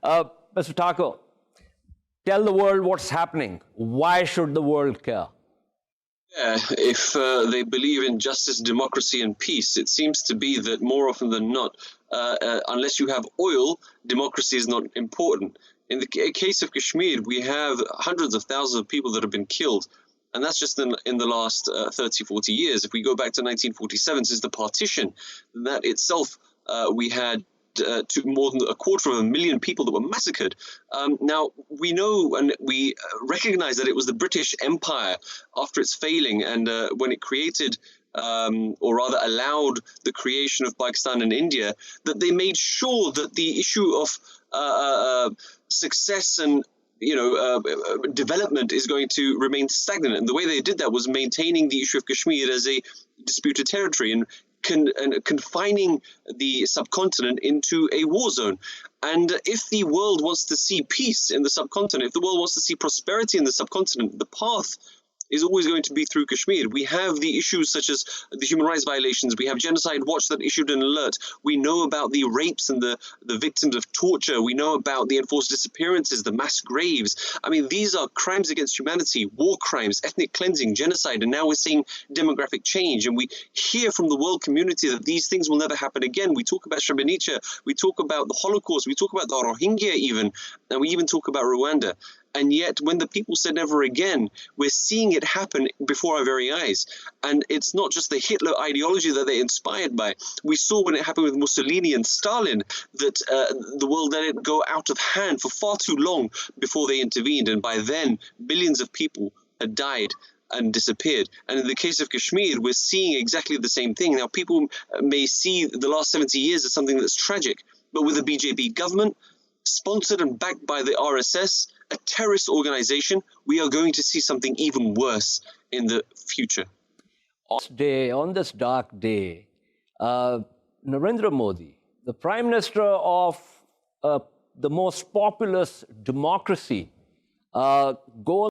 Mr. Thakur, tell the world what's happening. Why should the world care? Yeah, if they believe in justice, democracy, and peace, it seems to be that more often than not, unless you have oil, democracy is not important. In the case of Kashmir, we have hundreds of thousands of people that have been killed. And that's just in the last 30, 40 years. If we go back to 1947, since the partition, that itself, we had to more than 250,000 people that were massacred. Now, we know and we recognize that it was the British Empire, after its failing and when it created, or rather allowed the creation of Pakistan and India, that they made sure that the issue of success and development is going to remain stagnant. And the way they did that was maintaining the issue of Kashmir as a disputed territory and confining the subcontinent into a war zone. And if the world wants to see peace in the subcontinent, if the world wants to see prosperity in the subcontinent, the path is always going to be through Kashmir. We have the issues such as the human rights violations. We have Genocide Watch that issued an alert. We know about the rapes and the victims of torture. We know about the enforced disappearances, the mass graves. I mean, these are crimes against humanity, war crimes, ethnic cleansing, genocide, and now we're seeing demographic change. And we hear from the world community that these things will never happen again. We talk about Srebrenica, we talk about the Holocaust, we talk about the Rohingya even, and we even talk about Rwanda. And yet, when the people said never again, we're seeing it happen before our very eyes. And it's not just the Hitler ideology that they're inspired by. We saw when it happened with Mussolini and Stalin that the world let it go out of hand for far too long before they intervened. And by then, billions of people had died and disappeared. And in the case of Kashmir, we're seeing exactly the same thing. Now, people may see the last 70 years as something that's tragic, but with the BJP government, sponsored and backed by the RSS, a terrorist organization, we are going to see something even worse in the future. On this dark day, Narendra Modi, the Prime Minister of the most populous democracy, goes